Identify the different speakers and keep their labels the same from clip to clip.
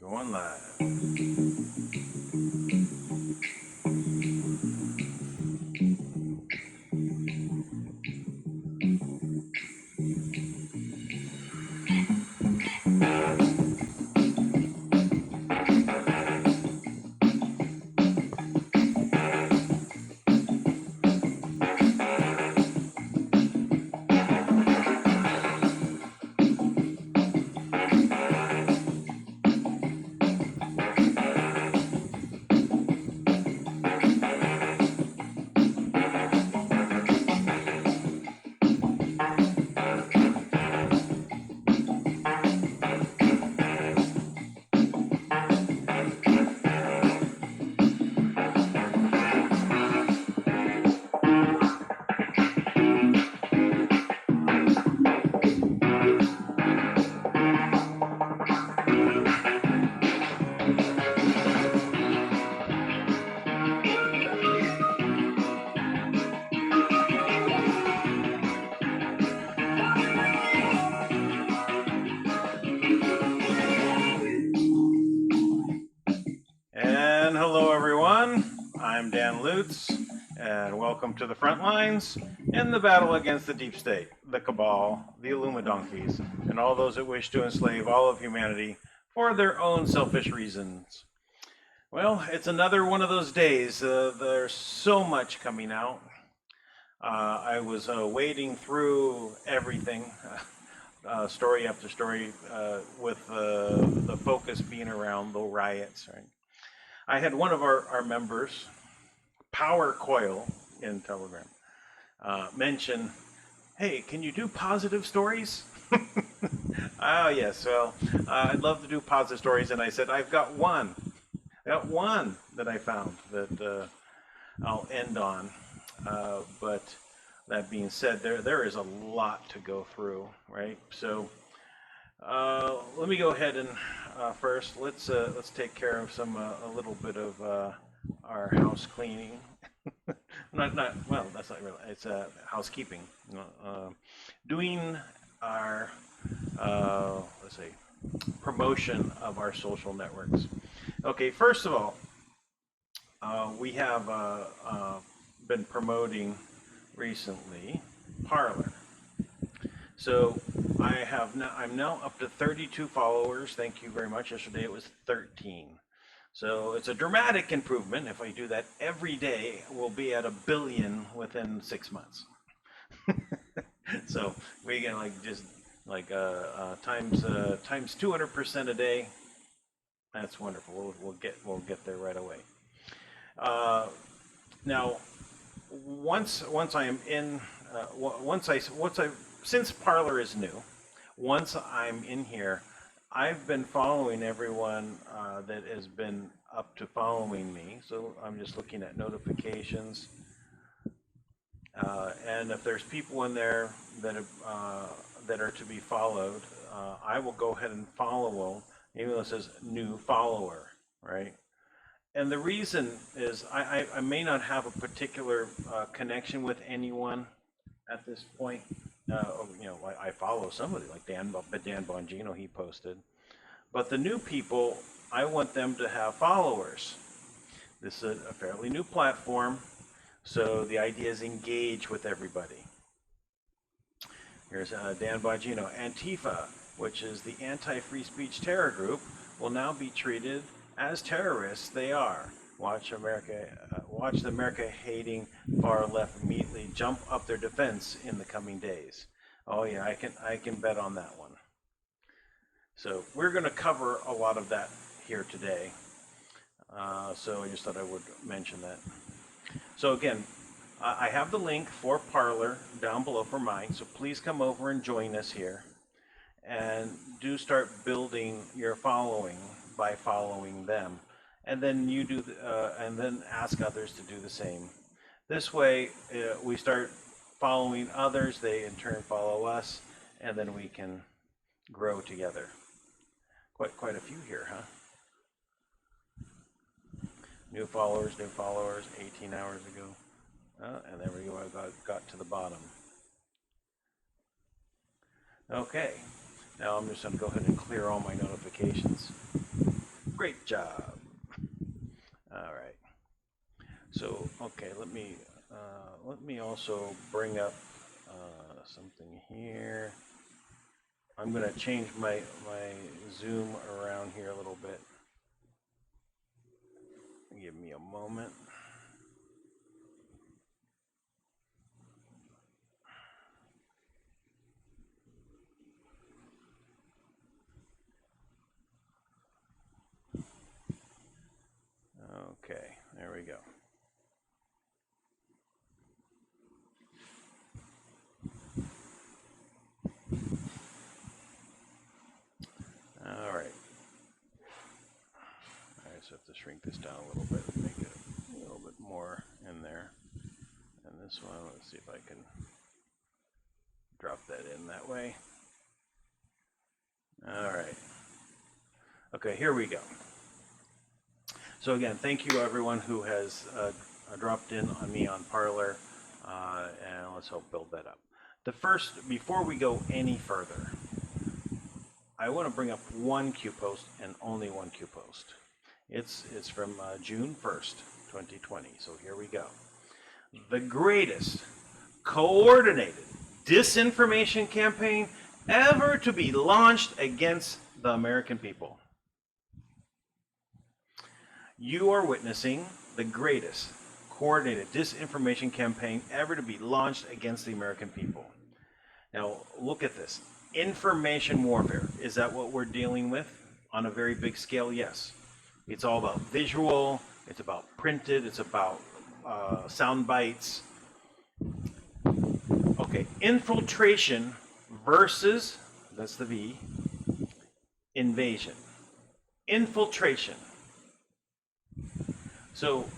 Speaker 1: Going live. And hello everyone, I'm Dan Lutz, and welcome to the FrontLines in the battle against the deep state, the cabal, the Illuminonkeys, and all those that wish to enslave all of humanity for their own selfish reasons. Well, it's another one of those days. There's so much coming out. I was wading through everything, story after story, with the focus being around the riots, right? I had one of our members, Power Coil in Telegram, mention, hey, can you do positive stories? Oh, yes, well, I'd love to do positive stories. And I said, I've got one. I got one that I found that I'll end on. But that being said, there is a lot to go through, right? So let me go ahead and first let's take care of a little bit of our house cleaning. not well, that's not really. It's housekeeping. Doing our let's see, promotion of our social networks. Okay, first of all, we have been promoting recently Parler. So I'm now up to 32 followers. Thank you very much. Yesterday it was 13. So it's a dramatic improvement. If I do that every day, we'll be at 1 billion within 6 months. So we get times 200% a day. That's wonderful. We'll get there right away. Now, once I am in, since Parler is new, once I'm in here, I've been following everyone that has been up to following me. So I'm just looking at notifications. And if there's people in there that are to be followed, I will go ahead and follow them, even though it says new follower, right? And the reason is I may not have a particular connection with anyone at this point. I follow somebody like Dan Bongino, he posted. But the new people, I want them to have followers. This is a fairly new platform, so the idea is engage with everybody. Here's Dan Bongino. Antifa, which is the anti-free speech terror group, will now be treated as terrorists they are. Watch the America-hating far left immediately jump up their defense in the coming days. Oh yeah, I can bet on that one. So we're going to cover a lot of that here today. So I just thought I would mention that. So again, I have the link for Parler down below for mine. So please come over and join us here, and do start building your following by following them. And then and then ask others to do the same. This way, we start following others, they in turn follow us, and then we can grow together. Quite a few here, huh? New followers, 18 hours ago. And there we go, I got to the bottom. Okay, now I'm just going to go ahead and clear all my notifications. Great job. All right. So, okay, let me also bring up something here. I'm going to change my zoom around here a little bit. Give me a moment. Okay, there we go. All right. So I have to shrink this down a little bit and make it a little bit more in there. And this one, let's see if I can drop that in that way. All right. Okay, here we go. So again, thank you everyone who has dropped in on me on Parler, and let's help build that up. Before we go any further, I want to bring up one Q post and only one Q post. It's from June 1st, 2020. So here we go. The greatest coordinated disinformation campaign ever to be launched against the American people. You are witnessing the greatest coordinated disinformation campaign ever to be launched against the American people. Now, look at this. Information warfare. Is that what we're dealing with on a very big scale? Yes. It's all about visual, it's about printed, it's about sound bites. Okay, infiltration versus, that's the V, invasion. Infiltration. So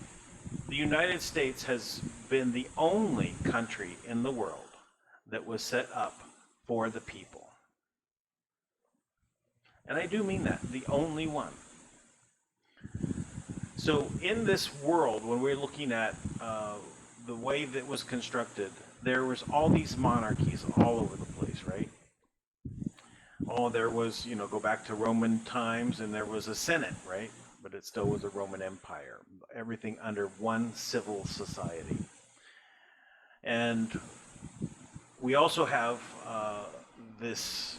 Speaker 1: the United States has been the only country in the world that was set up for the people. And I do mean that, the only one. So in this world, when we're looking at the way that was constructed, there was all these monarchies all over the place, right? Oh, there was, go back to Roman times, and there was a Senate, right? But it still was a Roman Empire. Everything under one civil society. And we also have this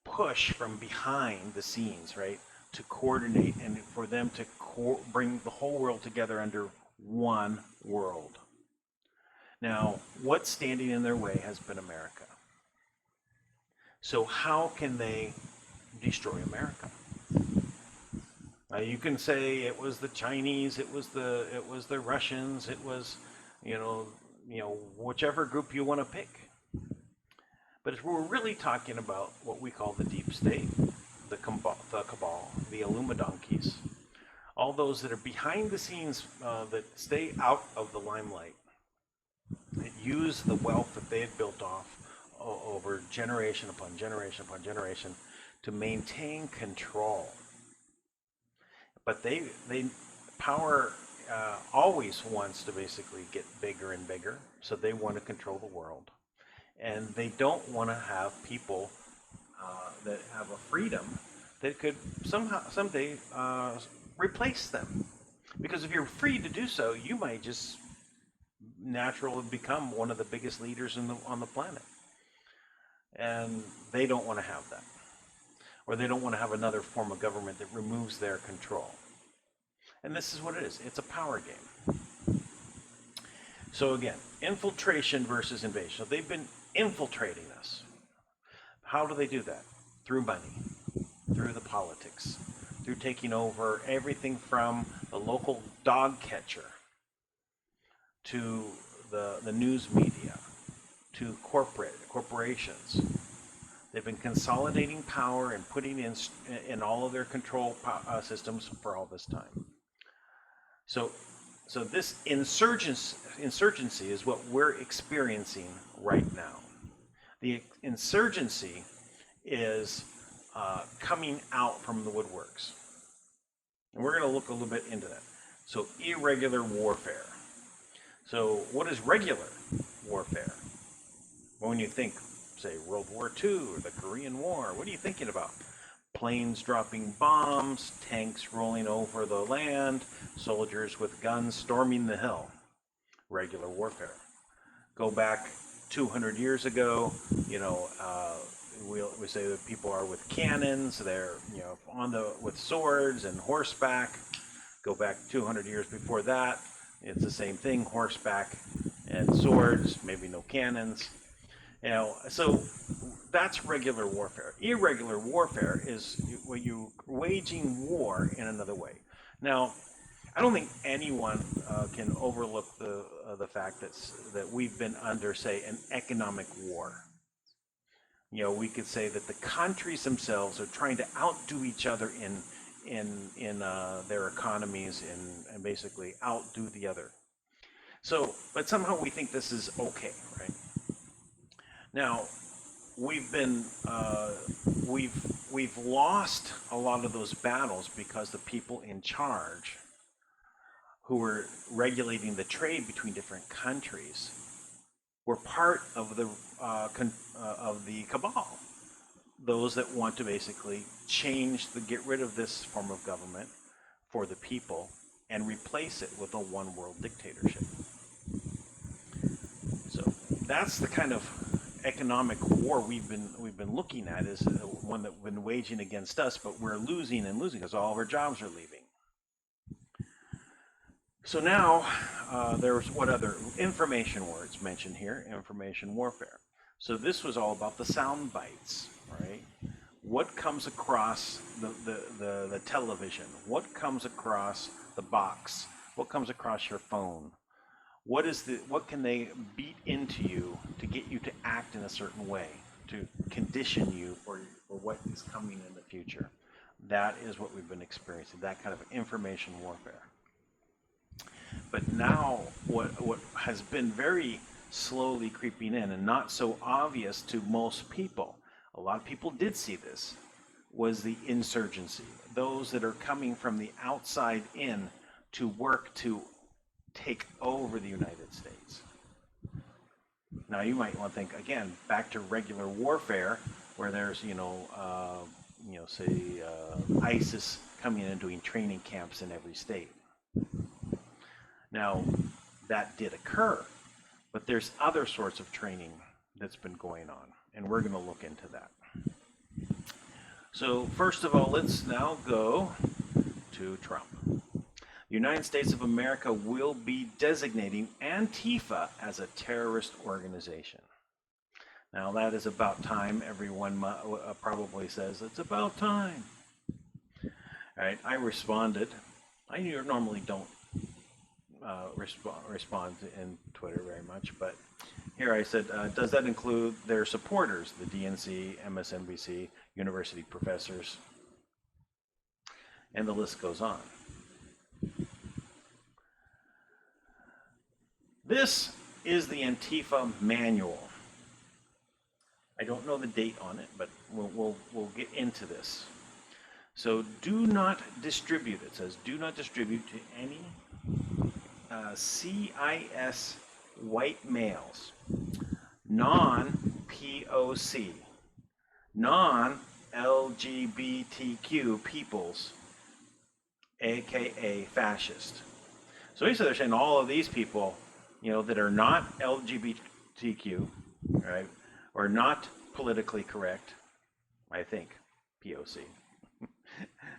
Speaker 1: push from behind the scenes, right? To coordinate and for them to bring the whole world together under one world. Now, what's standing in their way has been America. So how can they destroy America? You can say it was the Chinese, it was the Russians, it was, whichever group you want to pick. But if we're really talking about what we call the deep state, the cabal, the Illuminati, all those that are behind the scenes that stay out of the limelight, that use the wealth that they had built off over generation upon generation upon generation to maintain control. But power always wants to basically get bigger and bigger, so they want to control the world. And they don't want to have people that have a freedom that could someday replace them. Because if you're free to do so, you might just naturally become one of the biggest leaders on the planet. And they don't want to have that. Or they don't want to have another form of government that removes their control. And this is what it is. It's a power game. So again, infiltration versus invasion. So they've been infiltrating us. How do they do that? Through money, through the politics, through taking over everything from the local dog catcher to the news media, to corporations. They've been consolidating power and putting in all of their control systems for all this time. So this insurgency is what we're experiencing right now. The insurgency is coming out from the woodworks. And we're going to look a little bit into that. So irregular warfare. So what is regular warfare? When you think, say, World War II or the Korean War, what are you thinking about? planes dropping bombs, tanks rolling over the land, soldiers with guns storming the hill. Regular warfare. Go back 200 years ago, we say that people are with cannons, they're with swords and horseback. Go back 200 years before that, it's the same thing, horseback and swords, maybe no cannons. So that's regular warfare. Irregular warfare is when you're waging war in another way. Now, I don't think anyone can overlook the fact that we've been under, say, an economic war. We could say that the countries themselves are trying to outdo each other in their economies and basically outdo the other. So, but somehow we think this is okay, right? Now, we've lost a lot of those battles because the people in charge, who were regulating the trade between different countries, were part of the cabal. Those that want to basically get rid of this form of government for the people and replace it with a one-world dictatorship. So that's the kind of economic war we've been looking at, is one that we've been waging against us, but we're losing and losing because all of our jobs are leaving. So now there's what other information words mentioned here, information warfare. So this was all about the sound bites, right? What comes across the television? What comes across the box? What comes across your phone? What can they beat into you to get you to act in a certain way, to condition you for what is coming in the future? That is what we've been experiencing, that kind of information warfare. But now what has been very slowly creeping in and not so obvious to most people, a lot of people did see this, was the insurgency. Those that are coming from the outside in to work to take over the United States. Now you might want to think, again, back to regular warfare, where there's, ISIS coming in and doing training camps in every state. Now, that did occur, but there's other sorts of training that's been going on, and we're going to look into that. So first of all, let's now go to Trump. The United States of America will be designating Antifa as a terrorist organization. Now that is about time. Everyone probably says, it's about time. All right, I responded. I normally don't respond in Twitter very much, but here I said, does that include their supporters, the DNC, MSNBC, university professors, and the list goes on. This is the Antifa manual. I don't know the date on it, but we'll get into this. So do not distribute, it says, do not distribute to any CIS white males, non-POC, non-LGBTQ peoples, aka fascist. So basically they're saying all of these people, that are not LGBTQ, right, or not politically correct, I think, POC,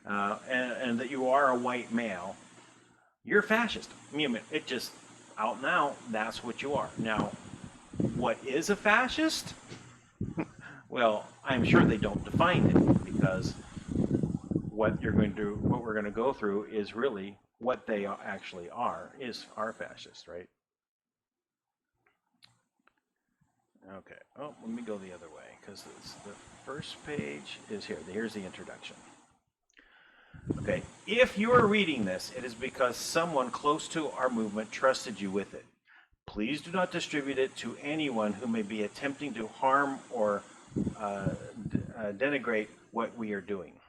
Speaker 1: and that you are a white male, you're a fascist. It just, out now, that's what you are. Now, what is a fascist? Well, I'm sure they don't define it, because what we're going to go through is really what they actually are fascists, right? Okay, let me go the other way, because the first page is here. Here's the introduction. Okay, if you are reading this, it is because someone close to our movement trusted you with it. Please do not distribute it to anyone who may be attempting to harm or denigrate what we are doing.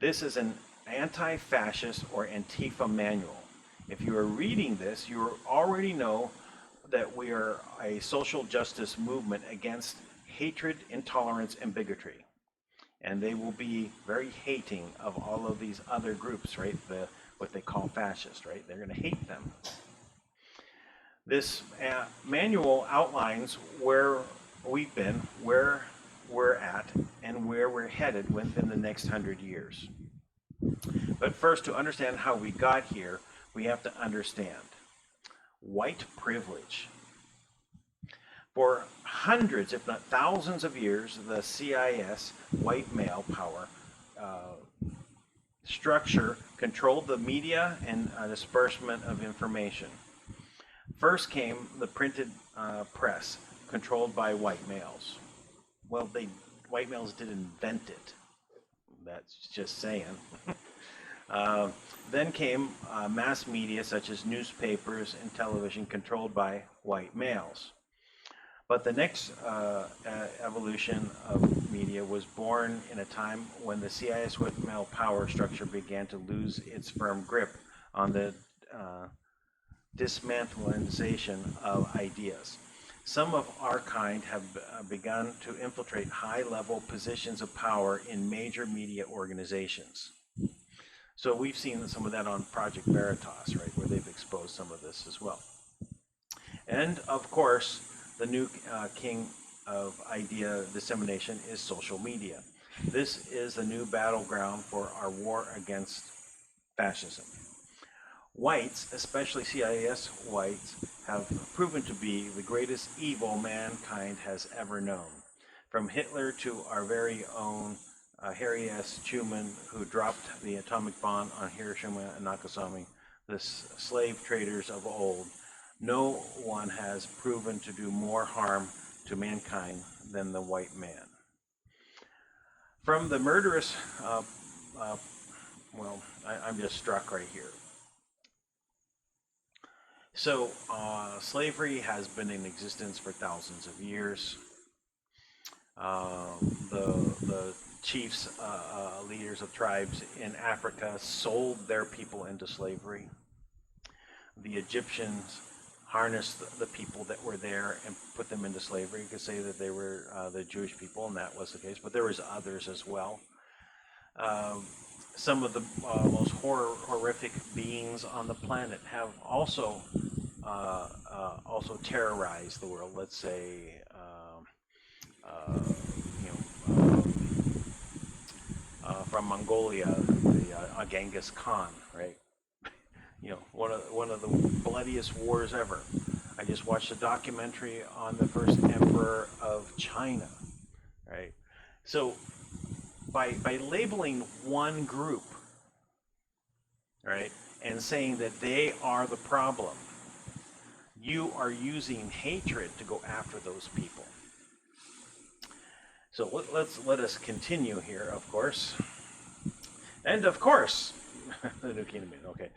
Speaker 1: This is an anti-fascist or Antifa manual. If you are reading this, you already know that we are a social justice movement against hatred, intolerance, and bigotry. and they will be very hating of all of these other groups, right? What they call fascist, right? They're going to hate them. This manual outlines where we've been, where we're at, and where we're headed within the next 100 years. But first, to understand how we got here, we have to understand white privilege. For hundreds, if not thousands of years, the CIS, white male power structure, controlled the media and disbursement of information. First came the printed press, controlled by white males. Well, white males didn't invent it. That's just saying. Then came mass media such as newspapers and television, controlled by white males. But the next evolution of media was born in a time when the CIS white male power structure began to lose its firm grip on the dismantling of ideas. Some of our kind have begun to infiltrate high-level positions of power in major media organizations. So we've seen some of that on Project Veritas, right, where they've exposed some of this as well. And of course, the new king of idea dissemination is social media. This is the new battleground for our war against fascism. Whites, especially CIS whites, have proven to be the greatest evil mankind has ever known. From Hitler to our very own Harry S. Truman, who dropped the atomic bomb on Hiroshima and Nagasaki, the slave traders of old, no one has proven to do more harm to mankind than the white man. From the murderous, well, I'm just struck right here. So, slavery has been in existence for thousands of years. The chiefs, leaders of tribes in Africa sold their people into slavery. The Egyptians harnessed the people that were there and put them into slavery. You could say that they were the Jewish people, and that was the case, but there was others as well. Some of the most horrific beings on the planet have also terrorized the world. Let's say, from Mongolia, the Genghis Khan, right? You know, one of the bloodiest wars ever. I just watched a documentary on the first emperor of China, right? So by labeling one group, right, and saying that they are the problem, you are using hatred to go after those people. So let us continue here, of course. And of course, the new kingdom, okay.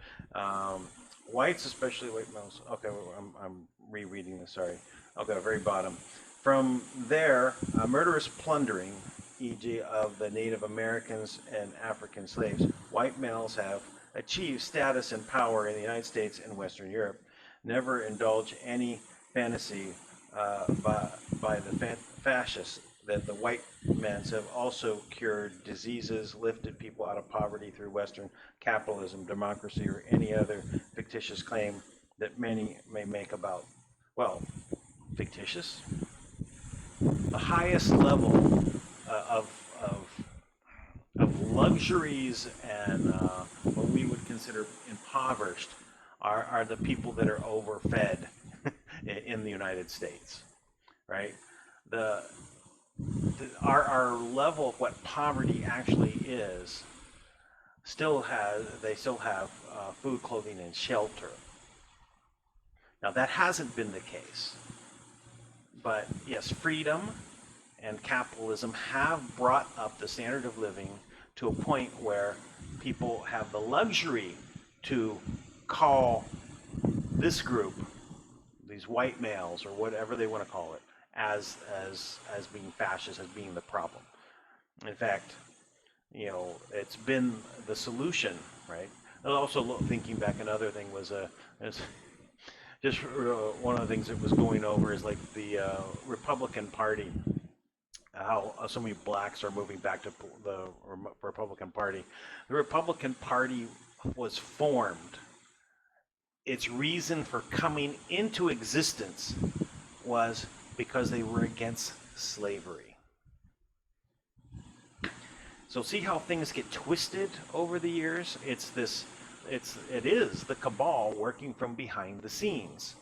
Speaker 1: Whites, especially white males. Okay, I'm rereading this, sorry. Okay, very bottom. From there, murderous plundering, e.g. of the Native Americans and African slaves, white males have achieved status and power in the United States and Western Europe. Never indulge any fantasy by the fascists that the white men have also cured diseases, lifted people out of poverty through Western capitalism, democracy, or any other fictitious claim that many may make about, well, fictitious? The highest level of luxuries and what we would consider impoverished are the people that are overfed in the United States, right? Our level of what poverty actually is they still have food, clothing, and shelter. Now that hasn't been the case, but yes, freedom and capitalism have brought up the standard of living to a point where people have the luxury to call this group, these white males or whatever they want to call it, as being fascist, as being the problem. In fact, you know, it's been the solution, right? And also thinking back, another thing was one of the things that was going over is like the Republican Party how so many blacks are moving back to the Republican Party. The Republican Party was formed. Its reason for coming into existence was because they were against slavery. So see how things get twisted over the years? It is the cabal working from behind the scenes,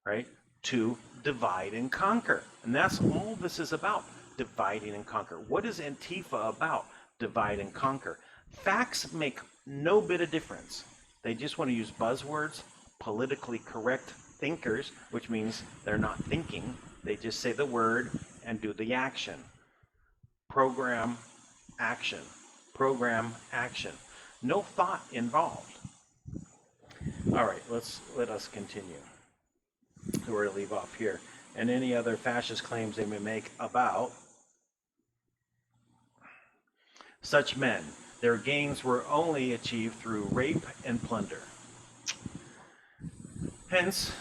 Speaker 1: right? To divide and conquer. And that's all this is about, dividing and conquer. What is Antifa about? Divide and conquer. Facts make no bit of difference. They just want to use buzzwords, politically correct thinkers, which means they're not thinking. They just say the word and do the action. Program, action. Program, action. No thought involved. All right, let us continue. So we're going to leave off here. And any other fascist claims they may make about such men. Their gains were only achieved through rape and plunder. Hence,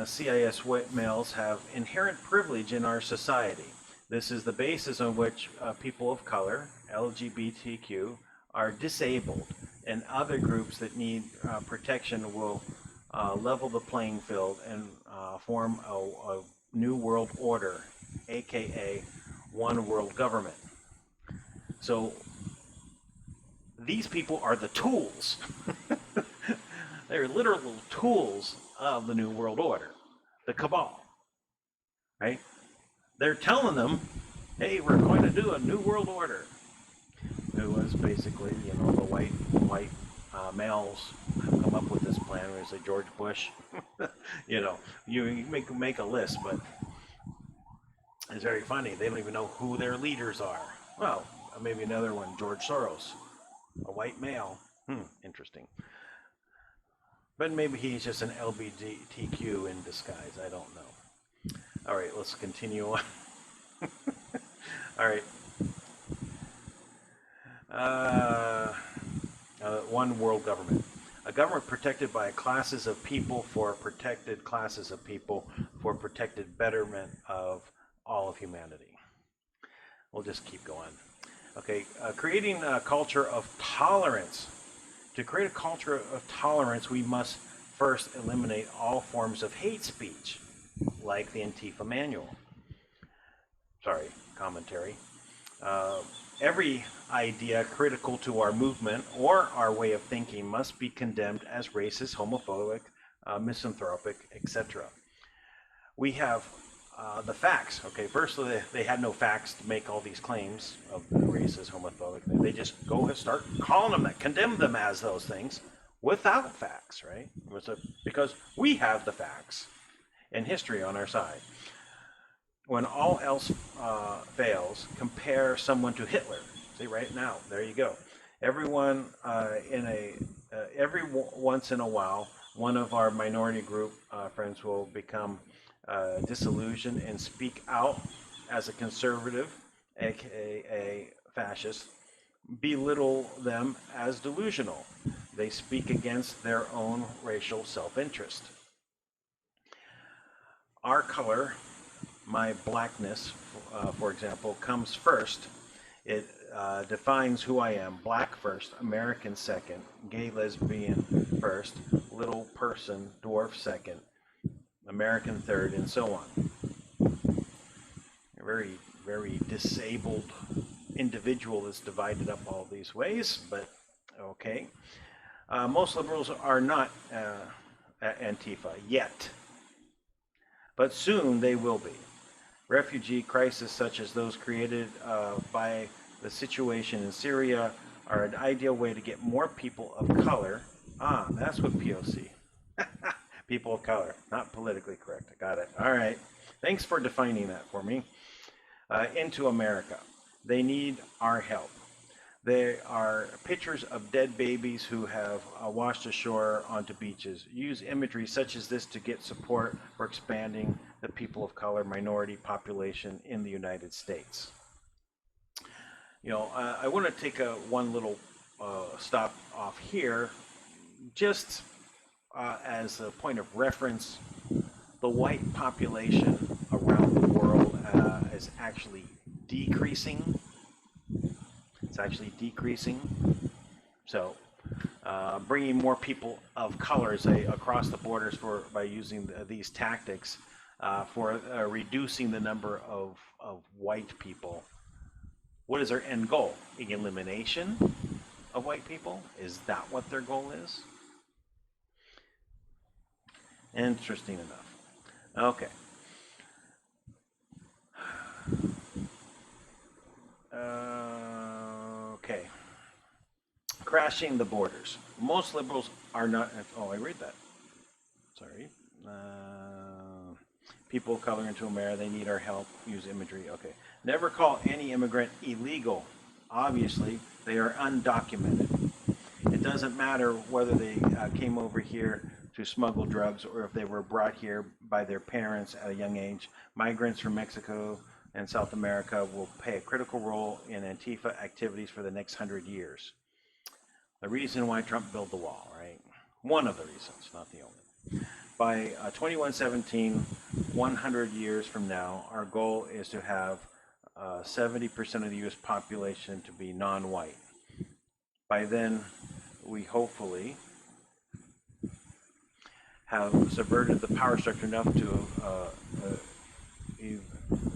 Speaker 1: CIS white males have inherent privilege in our society. This is the basis on which people of color, LGBTQ, are disabled, and other groups that need protection will level the playing field and form a new world order, aka one world government. So these people are the tools. They're literal tools of the new world order, the cabal, right? They're telling them, hey, we're going to do a new world order. It was basically, you know, the white males have come up with this plan. We say George Bush. You know, you make a list, but it's very funny. They don't even know who their leaders are. Well, maybe another one, George Soros, a white male. Interesting. But maybe he's just an LGBTQ in disguise. I don't know. All right, let's continue on. All right. One world government. A government protected by classes of people for protected classes of people for protected betterment of all of humanity. We'll just keep going. Okay, creating a culture of tolerance. To create a culture of tolerance, we must first eliminate all forms of hate speech, like the Antifa manual. Commentary. Every idea critical to our movement or our way of thinking must be condemned as racist, homophobic, misanthropic, etc. We have the facts. Okay, first they had no facts to make all these claims of racist, homophobic. They just go and start calling them that, condemn them as those things without facts, right? Because we have the facts and history on our side. When all else fails, compare someone to Hitler. See, right now, there you go. Everyone every once in a while, one of our minority group friends will become disillusioned and speak out as a conservative, aka fascist, belittle them as delusional. They speak against their own racial self-interest. Our color, my blackness, for example, comes first. It defines who I am. Black first, American second, gay lesbian first, little person, dwarf second, American third, and so on. A very, very disabled individual is divided up all these ways, but okay. Most liberals are not Antifa yet, but soon they will be. Refugee crises such as those created by the situation in Syria are an ideal way to get more people of color. That's what POC. People of color, not politically correct. I got it. All right. Thanks for defining that for me. Into America. They need our help. There are pictures of dead babies who have washed ashore onto beaches. Use imagery such as this to get support for expanding the people of color minority population in the United States. You know, I want to take one little stop off here, just as a point of reference. The white population around the world is actually decreasing. It's actually decreasing. So bringing more people of color, say, across the borders by using these tactics for reducing the number of white people. What is their end goal? Elimination of white people? Is that what their goal is? Interesting enough. Okay. Okay. Crashing the borders. Most liberals are not. Oh, I read that. Sorry. People of color into America, they need our help. Use imagery. Okay. Never call any immigrant illegal. Obviously, they are undocumented. It doesn't matter whether they came over here to smuggle drugs or if they were brought here by their parents at a young age. Migrants from Mexico and South America will play a critical role in Antifa activities for the next 100 years. The reason why Trump built the wall, right? One of the reasons, not the only. By 2117, 100 years from now, our goal is to have 70% of the U.S. population to be non-white. By then, we hopefully have subverted the power structure enough to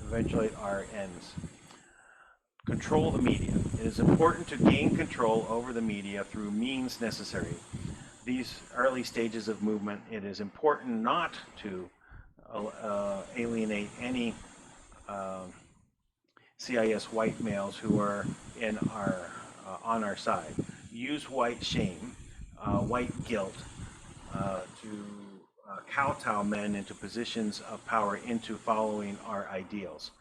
Speaker 1: eventuate our ends. Control the media. It is important to gain control over the media through means necessary. These early stages of movement, it is important not to alienate any CIS white males who are in our on our side. Use white shame, white guilt to kowtow men into positions of power into following our ideals.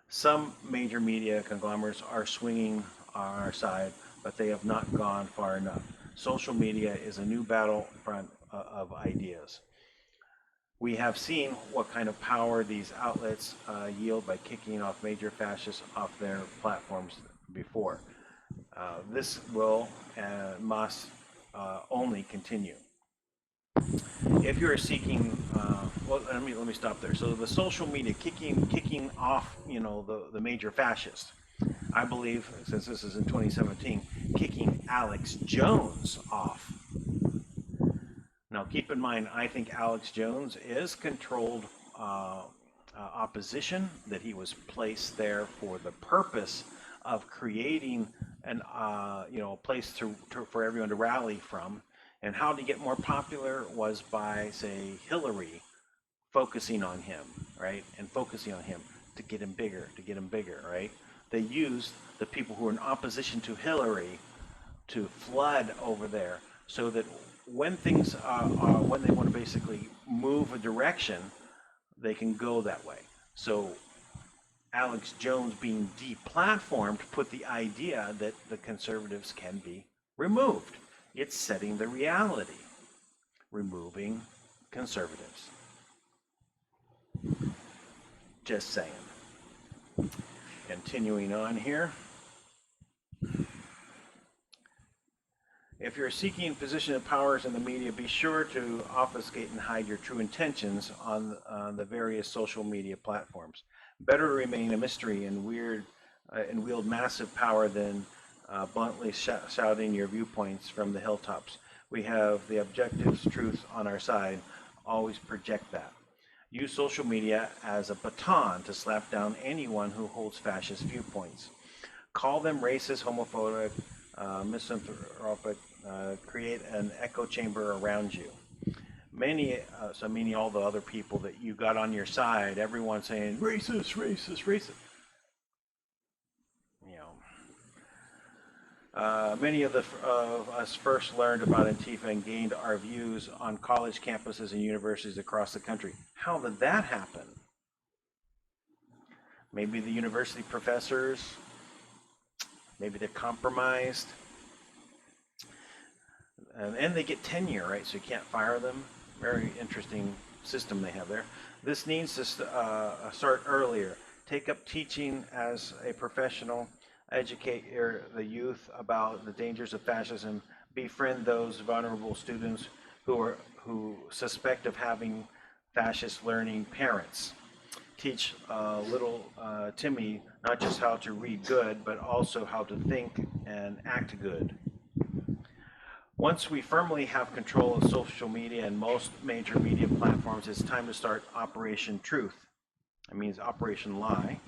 Speaker 1: Some major media conglomerates are swinging on our side, but they have not gone far enough. Social media is a new battlefront of ideas. We have seen what kind of power these outlets yield by kicking off major fascists off their platforms before. This will and must only continue. If you are seeking, well, let me stop there. So the social media kicking off, the major fascists. I believe, since this is in 2017, kicking Alex Jones off. Now, keep in mind, I think Alex Jones is controlled opposition, that he was placed there for the purpose of creating a place for everyone to rally from. And how to get more popular was by, say, Hillary focusing on him, right? And focusing on him to get him bigger, right? They used the people who were in opposition to Hillary to flood over there so that when things when they want to basically move a direction, they can go that way. So Alex Jones being deplatformed put the idea that the conservatives can be removed. It's setting the reality, removing conservatives. Just saying. Continuing on here. If you're seeking position of powers in the media, be sure to obfuscate and hide your true intentions on the various social media platforms. Better to remain a mystery and wield massive power than bluntly shouting your viewpoints from the hilltops. We have the objective truth on our side. Always project that. Use social media as a baton to slap down anyone who holds fascist viewpoints. Call them racist, homophobic, misanthropic, create an echo chamber around you. Meaning all the other people that you got on your side, everyone saying racist, racist, racist. Many of us first learned about Antifa and gained our views on college campuses and universities across the country. How did that happen? Maybe the university professors, maybe they're compromised. And they get tenure, right? So you can't fire them. Very interesting system they have there. This needs to start earlier. Take up teaching as a professional. Educate the youth about the dangers of fascism. Befriend those vulnerable students who suspect of having fascist learning parents. teach little Timmy not just how to read good, but also how to think and act good. Once we firmly have control of social media and most major media platforms, it's time to start Operation Truth. That means Operation Lie.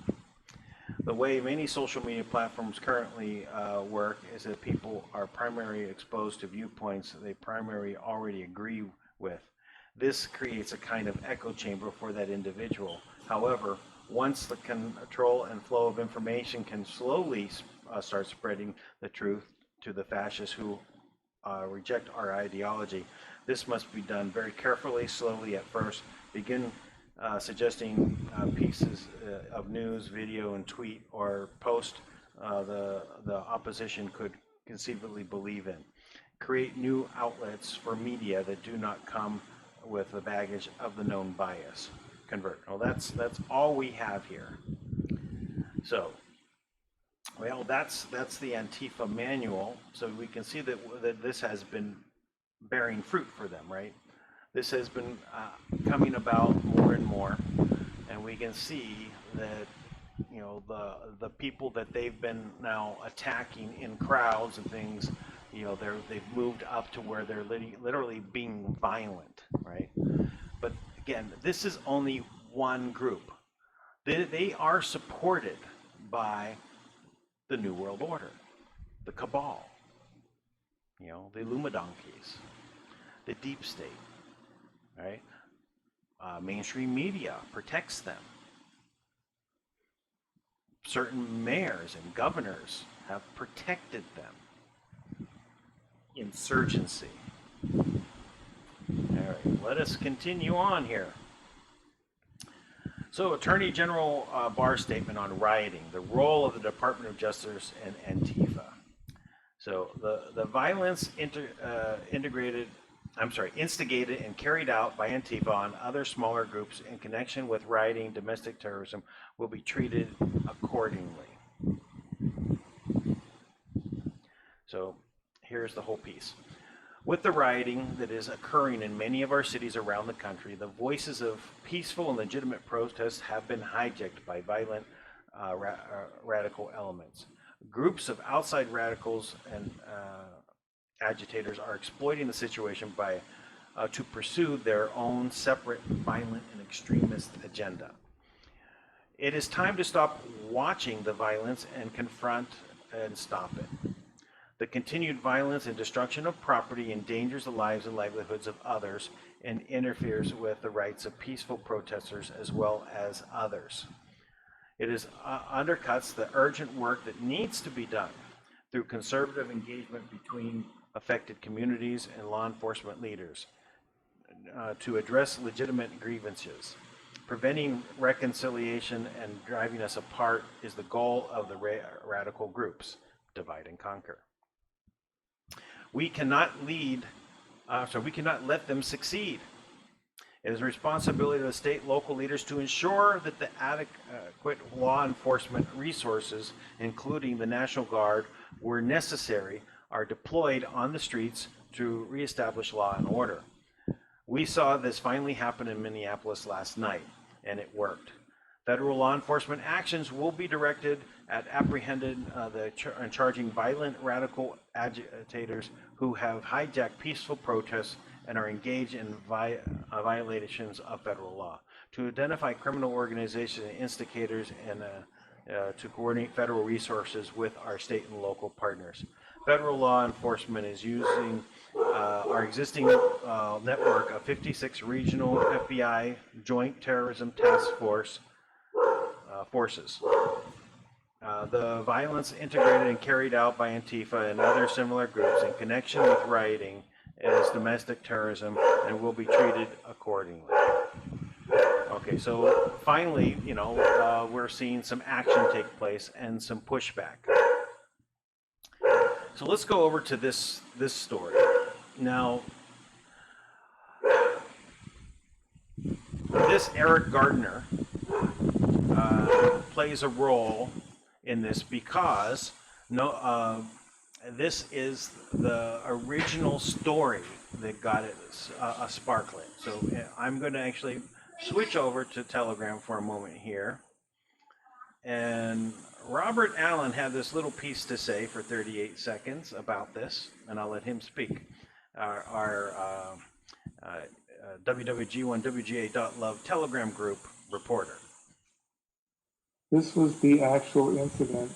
Speaker 1: The way many social media platforms currently work is that people are primarily exposed to viewpoints they primarily already agree with. This creates a kind of echo chamber for that individual. However, once the control and flow of information can slowly start spreading the truth to the fascists who reject our ideology, this must be done very carefully, slowly at first. Begin suggesting pieces of news, video, and tweet or post the opposition could conceivably believe in. Create new outlets for media that do not come with the baggage of the known bias. Convert. Well, that's all we have here. So, well, that's the Antifa manual. So we can see that this has been bearing fruit for them, right? This has been coming about more and more, and we can see that, you know, the people that they've been now attacking in crowds and things, you know, they've moved up to where they're literally being violent, right? But again, this is only one group. They are supported by the New World Order, the cabal, you know, the Illuminati, the deep state, right? Mainstream media protects them. Certain mayors and governors have protected them. Insurgency. All right, let us continue on here. So, Attorney General Barr's statement on rioting, the role of the Department of Justice and Antifa. So, the violence instigated and carried out by Antifa on other smaller groups in connection with rioting, domestic terrorism, will be treated accordingly. So, here's the whole piece. With the rioting that is occurring in many of our cities around the country, the voices of peaceful and legitimate protests have been hijacked by violent radical elements. Groups of outside radicals and agitators are exploiting the situation by to pursue their own separate, violent, and extremist agenda. It is time to stop watching the violence and confront and stop it. The continued violence and destruction of property endangers the lives and livelihoods of others and interferes with the rights of peaceful protesters as well as others. It undercuts the urgent work that needs to be done through conservative engagement between affected communities and law enforcement leaders to address legitimate grievances. Preventing reconciliation and driving us apart is the goal of the radical groups. Divide and conquer. We cannot let them succeed. It is the responsibility of the state and local leaders to ensure that the adequate law enforcement resources, including the National Guard, where necessary, are deployed on the streets to reestablish law and order. We saw this finally happen in Minneapolis last night, and it worked. Federal law enforcement actions will be directed at apprehending and charging violent radical agitators who have hijacked peaceful protests and are engaged in violations of federal law. To identify criminal organizations and instigators and to coordinate federal resources with our state and local partners. Federal law enforcement is using our existing network of 56 regional FBI Joint Terrorism Task Force forces. The violence integrated and carried out by Antifa and other similar groups in connection with rioting is domestic terrorism and will be treated accordingly. Okay, so finally, you know, we're seeing some action take place and some pushback. So let's go over to this story. Now, this Eric Gardner plays a role in this because this is the original story that got it a sparklet. So I'm going to actually switch over to Telegram for a moment here. And Robert Allen had this little piece to say for 38 seconds about this, and I'll let him speak. Our WWG1WGA.love Telegram group reporter.
Speaker 2: This was the actual incident,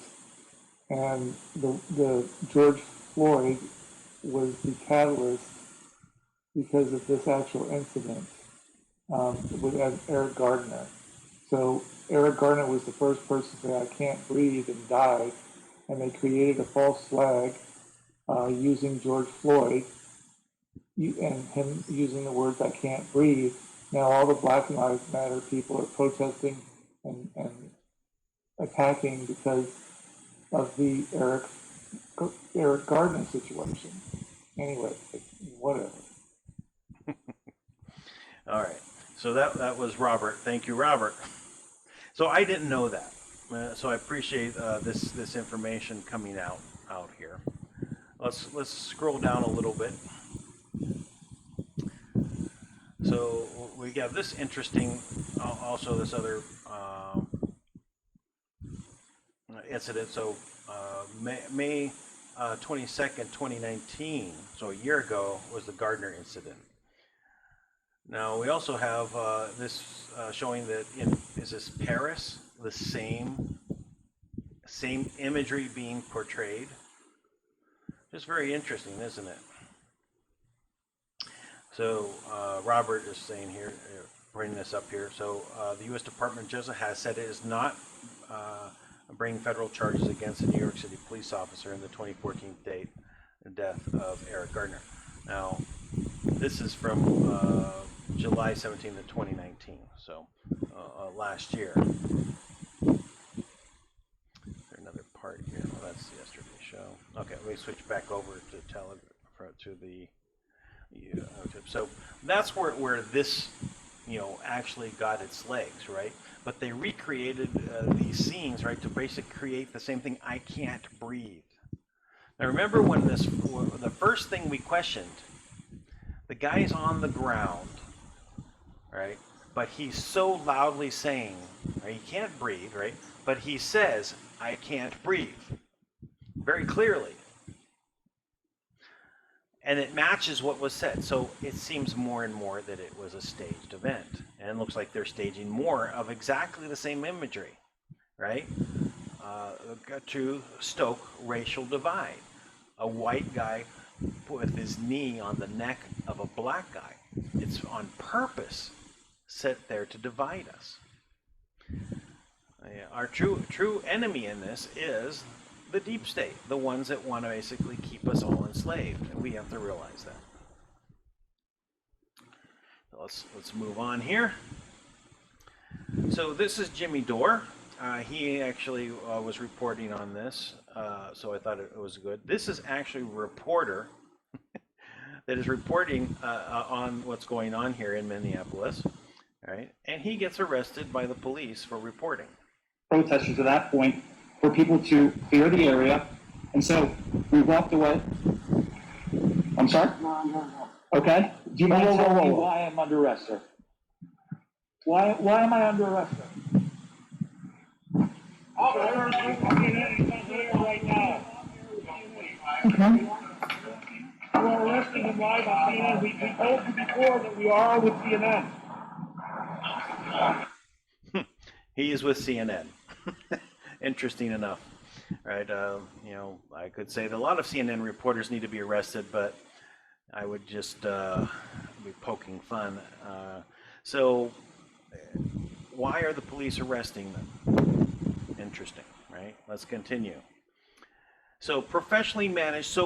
Speaker 2: and the George Floyd was the catalyst because of this actual incident with Eric Gardner. So Eric Gardner was the first person to say, "I can't breathe," and died, and they created a false flag using George Floyd and him using the words, "I can't breathe." Now all the Black Lives Matter people are protesting and attacking because of the Eric Gardner situation. Anyway, whatever.
Speaker 1: All right. So that was Robert. Thank you, Robert. So I didn't know that. So I appreciate this information coming out here. Let's scroll down a little bit. So we got this interesting, also this other incident. So May 22nd, 2019, so a year ago, was the Gardner incident. Now we also have this showing that is this Paris, the same imagery being portrayed. Just very interesting, isn't it? So Robert is saying here, bringing this up here. So the U.S. Department of Justice has said it is not bringing federal charges against a New York City police officer in the 2014 death of Eric Gardner. Now, this is from July 17th of 2019, so last year. Another part here. Well, that's yesterday's show. Okay, let me switch back over to the YouTube. So that's where this, actually got its legs, right? But they recreated these scenes, right, to basically create the same thing. I can't breathe. Now remember when the first thing we questioned, the guy's on the ground, right? But he's so loudly saying, right, he can't breathe, right? But he says, "I can't breathe," very clearly. And it matches what was said. So it seems more and more that it was a staged event. And it looks like they're staging more of exactly the same imagery, right? To stoke racial divide. A white guy with his knee on the neck of a black guy. It's on purpose set there to divide us. Our true enemy in this is the deep state, the ones that want to basically keep us all enslaved, and we have to realize that. Let's move on here. So this is Jimmy Dore. He actually was reporting on this, so I thought it was good. This is actually a reporter that is reporting on what's going on here in Minneapolis, right? And he gets arrested by the police for reporting.
Speaker 3: Protesters at that point for people to clear the area, and so we walked away. I'm sorry? No. Okay. Do you mind telling me why I'm under arrest, sir? Why am I under arrest, sir?
Speaker 4: Right now.
Speaker 3: Okay.
Speaker 4: You are arresting him live on CNN. We told you before that we are with CNN.
Speaker 1: He is with CNN. Interesting enough, right? I could say that a lot of CNN reporters need to be arrested, but I would just be poking fun. So why are the police arresting them? Interesting, right? Let's continue. So professionally managed,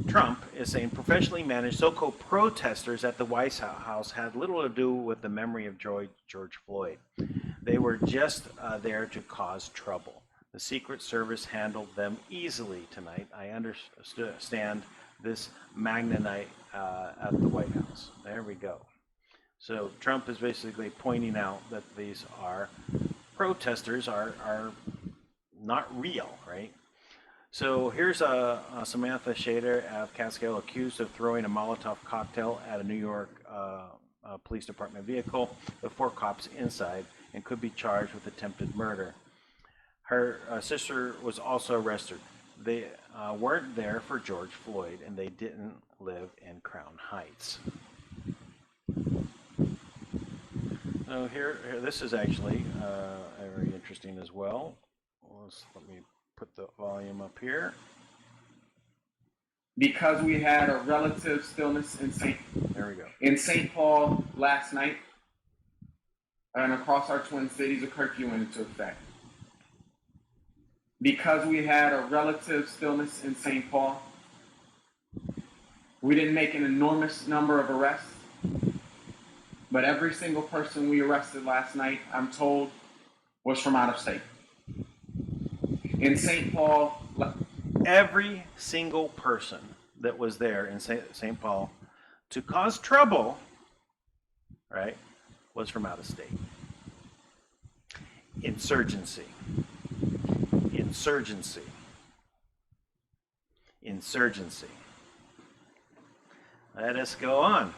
Speaker 1: Trump is saying professionally managed so-called protesters at the White House had little to do with the memory of George Floyd. They were just there to cause trouble. The Secret Service handled them easily tonight. I understand this magnanite at the White House. There we go. So Trump is basically pointing out that these protesters are not real, right? So here's Samantha Shader of Catskill accused of throwing a Molotov cocktail at a New York police department vehicle with 4 cops inside and could be charged with attempted murder. Her sister was also arrested. They weren't there for George Floyd, and they didn't live in Crown Heights. So here this is actually very interesting as well. Let me put the volume up here.
Speaker 5: Because we had a relative stillness in St. Paul last night, and across our twin cities, a curfew went into effect. Because we had a relative stillness in St. Paul, we didn't make an enormous number of arrests, but every single person we arrested last night, I'm told, was from out of state. In St. Paul,
Speaker 1: every single person that was there in St. Paul to cause trouble, right, was from out of state. Insurgency. Insurgency. Insurgency. Let us go on.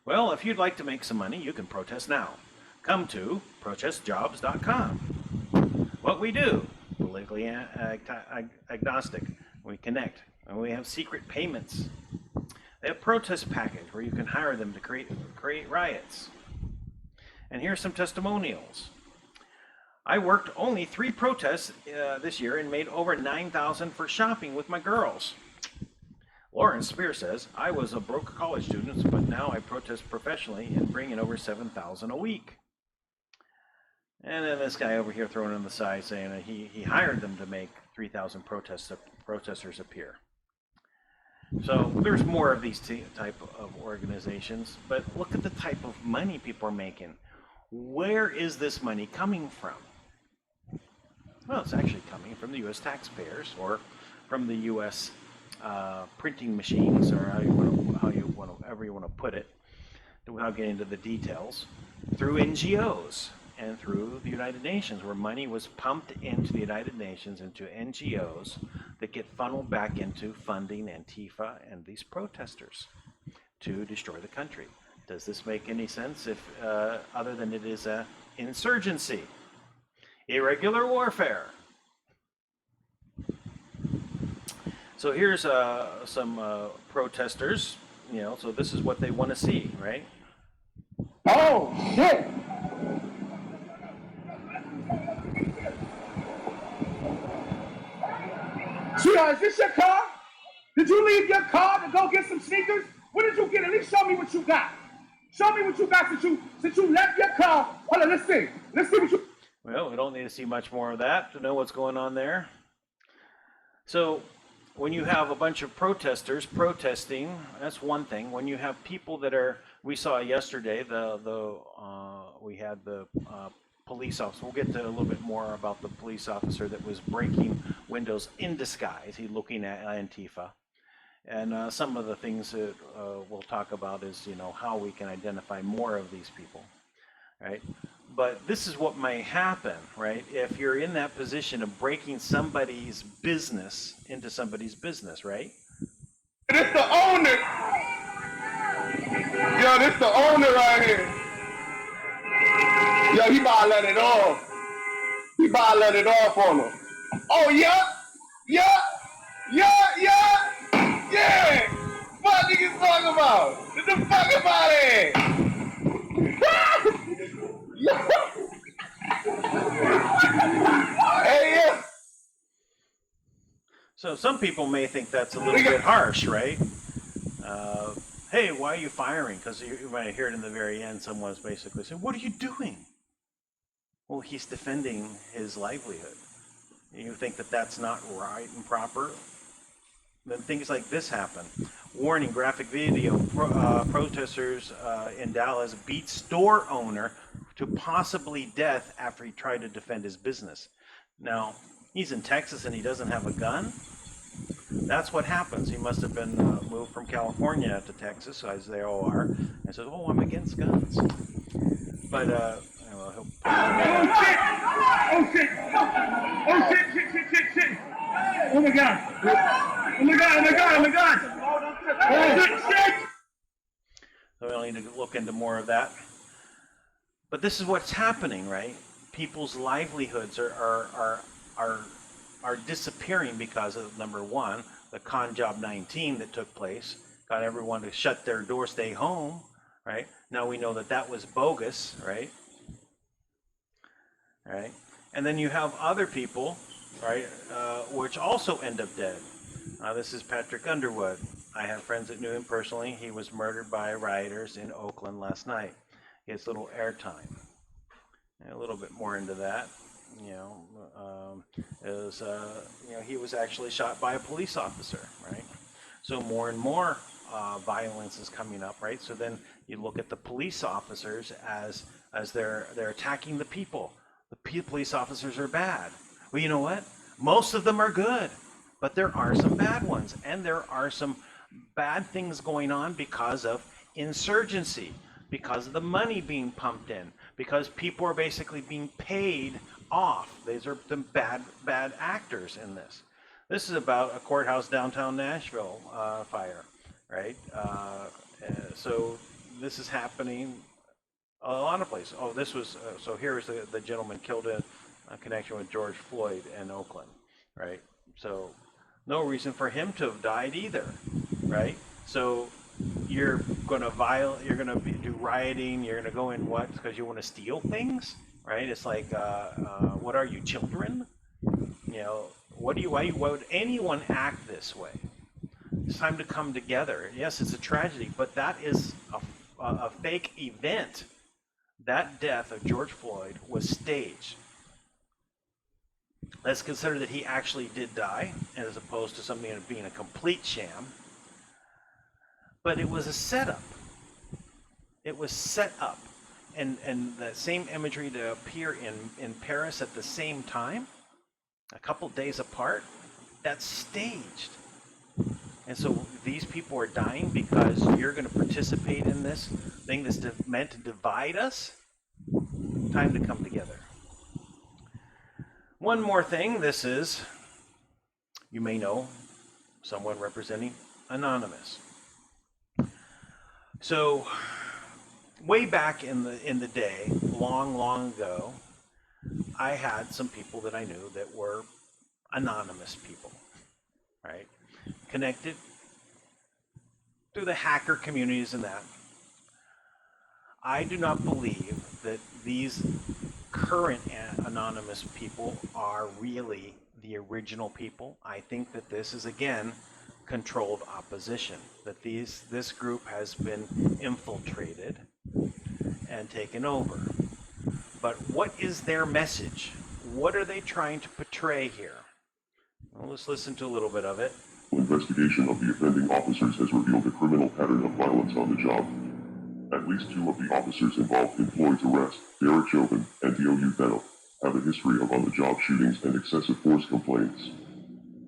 Speaker 1: Well, if you'd like to make some money, you can protest now. Come to protestjobs.com. What we do, politically agnostic. We connect, and we have secret payments. They have protest package where you can hire them to create riots. And here's some testimonials. I worked only 3 protests this year and made over $9,000 for shopping with my girls. Lauren Spear says, I was a broke college student, but now I protest professionally and bring in over $7,000 a week. And then this guy over here throwing on the side saying that he hired them to make 3,000 protesters appear. So there's more of these type of organizations, but look at the type of money people are making. Where is this money coming from? Well, it's actually coming from the U.S. taxpayers or from the U.S. Printing machines, or however you want to put it, without getting into the details, through NGOs and through the United Nations, where money was pumped into the United Nations, into NGOs that get funneled back into funding Antifa and these protesters to destroy the country. Does this make any sense if other than it is an insurgency, irregular warfare? So here's some protesters, you know, so this is what they want to see, right?
Speaker 4: Oh, shit! Sweetheart, is this your car? Did you leave your car to go get some sneakers? What did you get? At least show me what you got. Show me what you got since you left your car. Hold on, let's see. Let's see what you...
Speaker 1: Well, we don't need to see much more of that to know what's going on there. So when you have a bunch of protesters protesting, that's one thing. When you have people that are, we saw yesterday, we had the police officer. We'll get to a little bit more about the police officer that was breaking windows in disguise. He's looking at Antifa. And some of the things that we'll talk about is, you know, how we can identify more of these people, right? But this is what may happen, right? If you're in that position of breaking somebody's business into somebody's business, right?
Speaker 4: This the owner. Yo, this the owner right here. Yo, he about to let it off. He about to let it off on him. Oh, yeah. What niggas talking about? Get the fuck about it. Hey, yeah.
Speaker 1: So some people may think that's a little bit harsh, right? Hey, why are you firing? Because you might hear it in the very end, someone's basically saying, what are you doing? Well, he's defending his livelihood. You think that that's not right and proper? Then things like this happen. Warning, graphic video, protesters in Dallas beat store owner to possibly death after he tried to defend his business. Now, he's in Texas and he doesn't have a gun. That's what happens. He must have been moved from California to Texas, as they all are, and says, oh, I'm against guns. But,
Speaker 4: Oh shit! Oh my god!
Speaker 1: So we'll need to look into more of that. But this is what's happening, right? People's livelihoods are disappearing because of, number one, the con job 19 that took place, got everyone to shut their door, stay home, right? Now we know that that was bogus, right? Right? And then you have other people, right, which also end up dead. This is Patrick Underwood. I have friends that knew him personally. He was murdered by rioters in Oakland last night. He gets a little airtime. And a little bit more into that. You know, he was actually shot by a police officer, right? So more and more violence is coming up, right? So then you look at the police officers as they're attacking the people. The police officers are bad. Well, you know what? Most of them are good, but there are some bad ones, and there are some bad things going on because of insurgency, because of the money being pumped in, because people are basically being paid off. These are the bad actors in this. This is about a courthouse downtown Nashville fire, right? So this is happening a lot of places. Oh, this was, so here is the gentleman killed in connection with George Floyd in Oakland, right? So no reason for him to have died either, right? So you're going to do rioting, you're going to go in what? Because you want to steal things, right? It's like, what are you, children? You know, why would anyone act this way? It's time to come together. Yes, it's a tragedy, but that is a fake event. That death of George Floyd was staged. Let's consider that he actually did die, as opposed to something being a complete sham. But it was a setup. It was set up. And that same imagery to appear in Paris at the same time, a couple days apart, that's staged. And so these people are dying because you're going to participate in this thing that's meant to divide us. Time to come together. One more thing, this is, you may know, someone representing Anonymous. So, way back in the day, long ago, I had some people that I knew that were anonymous people, right? Connected through the hacker communities and that. I do not believe that these current anonymous people are really the original people. I think that this is, again, controlled opposition, that this group has been infiltrated and taken over. But what is their message? What are they trying to portray here? Well, let's listen to a little bit of it.
Speaker 6: Investigation of the offending officers has revealed a criminal pattern of violence on the job. At least 2 of the officers involved in Floyd's arrest, Derek Chauvin and D.O.U. Bennett, have a history of on-the-job shootings and excessive force complaints.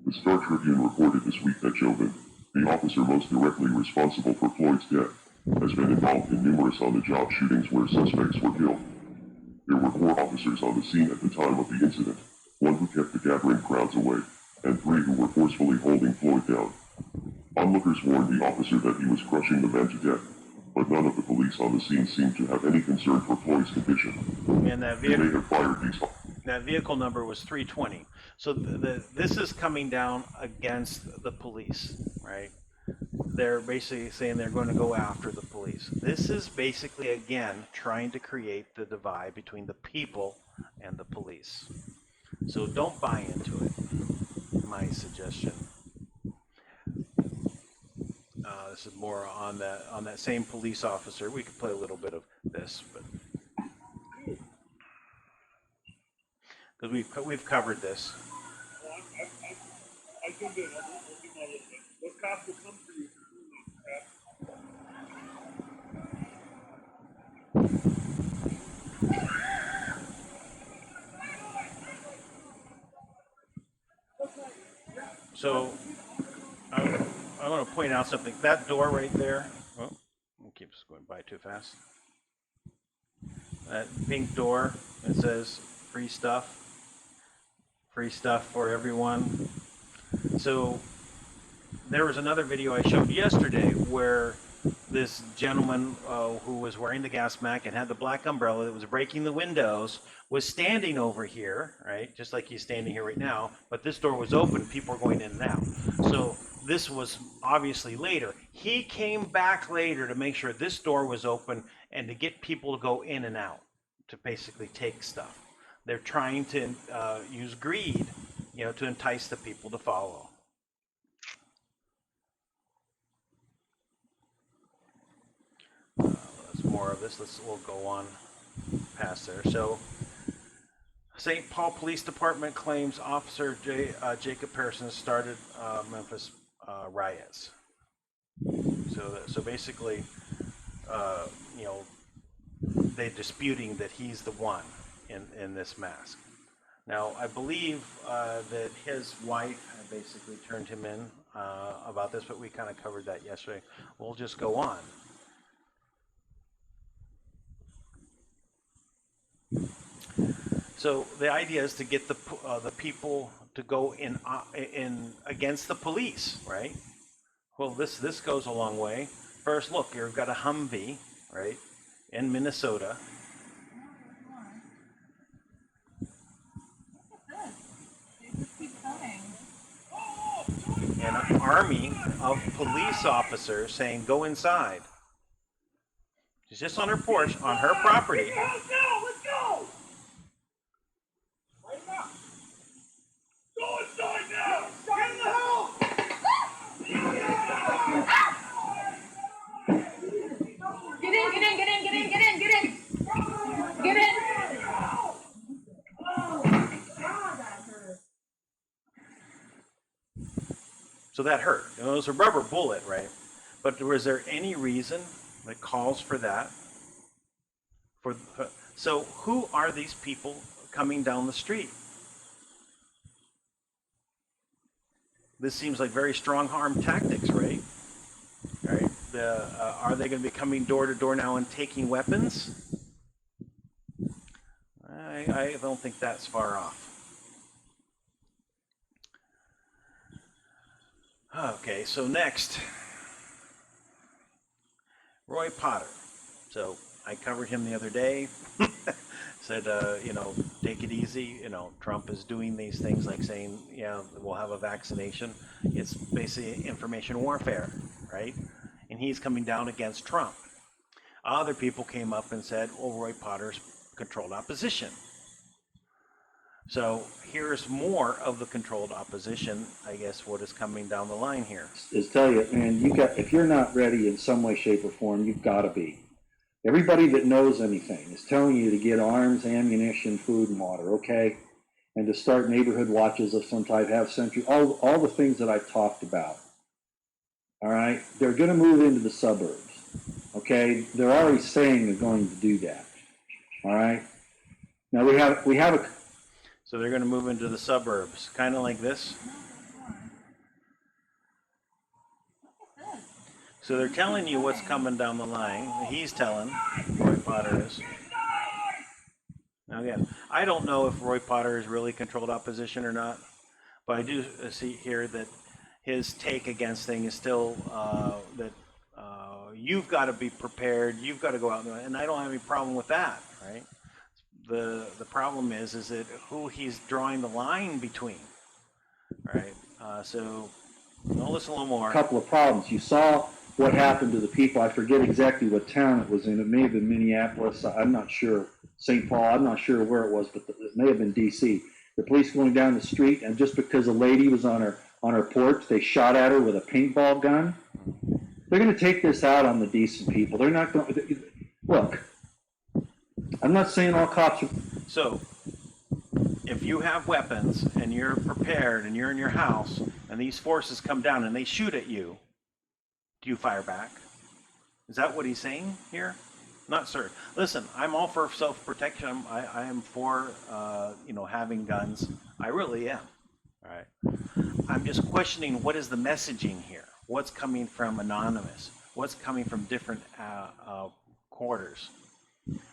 Speaker 6: The Star Tribune reported this week that Chauvin, the officer most directly responsible for Floyd's death, has been involved in numerous on-the-job shootings where suspects were killed. There were 4 officers on the scene at the time of the incident, 1 who kept the gathering crowds away, and 3 who were forcefully holding Floyd down. Onlookers warned the officer that he was crushing the man to death, but none of the police on the scene seemed to have any concern for Floyd's condition.
Speaker 1: And that
Speaker 6: They may have fired these.
Speaker 1: That vehicle number was 320. So this is coming down against the police, right? They're basically saying they're going to go after the police. This is basically, again, trying to create the divide between the people and the police. So don't buy into it, my suggestion. This is more on that same police officer. We could play a little bit of this, but because we've covered this.
Speaker 4: Well, I zoomed in. I'll do my little bit. Those cops will come for you if you're doing that crap.
Speaker 1: So I want to point out something. That door right there. Oh, it keeps going by too fast. That pink door. It says free stuff. Free stuff for everyone. So there was another video I showed yesterday where this gentleman who was wearing the gas mask and had the black umbrella that was breaking the windows was standing over here, right? Just like he's standing here right now, but this door was open, people were going in and out. So this was obviously later. He came back later to make sure this door was open and to get people to go in and out, to basically take stuff. They're trying to use greed, you know, to entice the people to follow. There's more of this. We'll go on past there. So, St. Paul Police Department claims Officer Jacob Pearson started Memphis riots. So basically, you know, they're disputing that he's the one in this mask. Now, I believe that his wife had basically turned him in about this, but we kind of covered that yesterday. We'll just go on. So the idea is to get the people to go in against the police, right? Well, this goes a long way. First, look, you've got a Humvee, right, in Minnesota. And an army of police officers saying, "Go inside." She's just on her porch, on her property.
Speaker 4: Let's go! Right now. Go inside now! Get in the house!
Speaker 7: Get in! Get in!
Speaker 1: So that hurt. It was a rubber bullet, right? But was there any reason that calls for that? So who are these people coming down the street? This seems like very strong arm tactics, right? Right? Are they going to be coming door to door now and taking weapons? I don't think that's far off. Okay, so next, Roy Potter. So I covered him the other day. Said, you know, take it easy. You know, Trump is doing these things like saying, yeah, we'll have a vaccination. It's basically information warfare, right? And he's coming down against Trump. Other people came up and said, well, Roy Potter's controlled opposition. So here's more of the controlled opposition, I guess, what is coming down the line here.
Speaker 8: Is tell you, man, if you're not ready in some way, shape, or form, you've got to be. Everybody that knows anything is telling you to get arms, ammunition, food, and water, okay? And to start neighborhood watches of some type, have sentry, all the things that I talked about. All right? They're going to move into the suburbs, okay? They're already saying they're going to do that, all right? Now we have a...
Speaker 1: So they're going to move into the suburbs, kind of like this. So they're telling you what's coming down the line. He's telling, Roy Potter is. Now again, I don't know if Roy Potter is really controlled opposition or not, but I do see here that his take against things is still that you've got to be prepared, you've got to go out there, and I don't have any problem with that, right? The problem is that who he's drawing the line between, right? So I'll listen a little more.
Speaker 8: A couple of problems. You saw what happened to the people. I forget exactly what town it was in. It may have been Minneapolis. I'm not sure. St. Paul. I'm not sure where it was, but it may have been D.C. The police going down the street, and just because a lady was on her porch, they shot at her with a paintball gun. They're going to take this out on the decent people. They're not going to look. I'm not saying all cops are.
Speaker 1: So, if you have weapons and you're prepared and you're in your house and these forces come down and they shoot at you, do you fire back? Is that what he's saying here? Not sir. Listen, I'm all for self-protection. I am for having guns. I really am. All right. I'm just questioning what is the messaging here. What's coming from anonymous? What's coming from different quarters?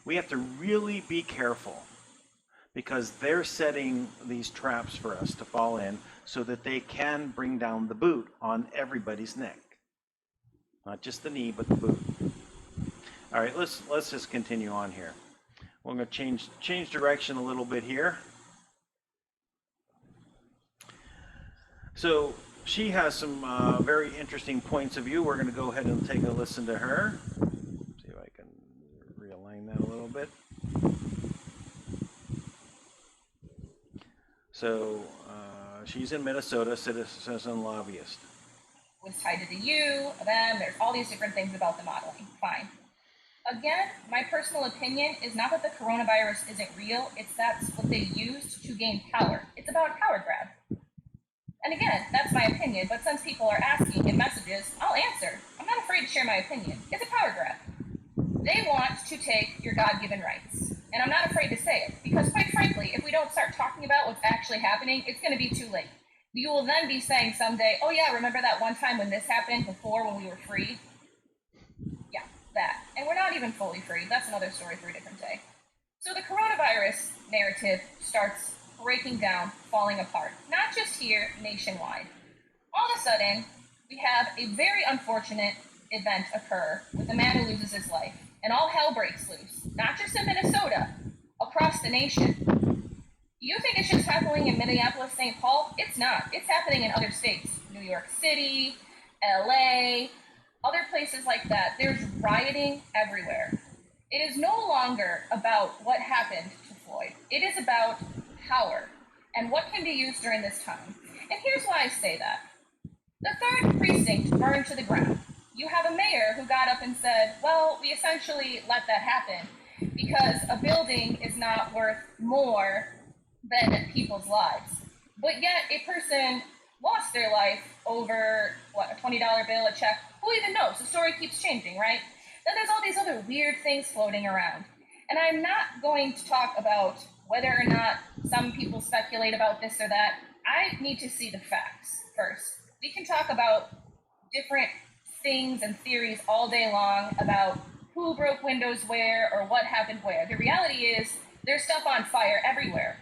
Speaker 1: We have to really be careful because they're setting these traps for us to fall in so that they can bring down the boot on everybody's neck. Not just the knee, but the boot. All right, let's just continue on here. We're going to change direction a little bit here. So she has some very interesting points of view. We're going to go ahead and take a listen to her. See if I can realign that a little bit. So she's in Minnesota, citizen lobbyist.
Speaker 7: Was tied to the U, them, there's all these different things about the modeling. Fine. Again, my personal opinion is not that the coronavirus isn't real, it's that's what they used to gain power. It's about a power grab. And again, that's my opinion, but since people are asking in messages, I'll answer. I'm not afraid to share my opinion. It's a power grab. They want to take your God-given rights. And I'm not afraid to say it, because quite frankly, if we don't start talking about what's actually happening, it's going to be too late. You will then be saying someday, oh yeah, remember that one time when this happened before when we were free? Yeah, that. And we're not even fully free. That's another story for a different day. So the coronavirus narrative starts breaking down, falling apart. Not just here, nationwide. All of a sudden, we have a very unfortunate event occur with a man who loses his life. And all hell breaks loose. Not just in Minnesota, across the nation. You think it's just happening in Minneapolis, St. Paul? It's not. It's happening in other states. New York City, LA, other places like that. There's rioting everywhere. It is no longer about what happened to Floyd. It is about power and what can be used during this time. And here's why I say that. The 3rd precinct burned to the ground. You have a mayor who got up and said, well, we essentially let that happen because a building is not worth more than people's lives. But yet a person lost their life over, what, a $20 bill, a check? Who even knows? The story keeps changing, right? Then there's all these other weird things floating around. And I'm not going to talk about whether or not some people speculate about this or that. I need to see the facts first. We can talk about different things and theories all day long about who broke windows where or what happened where. The reality is there's stuff on fire everywhere.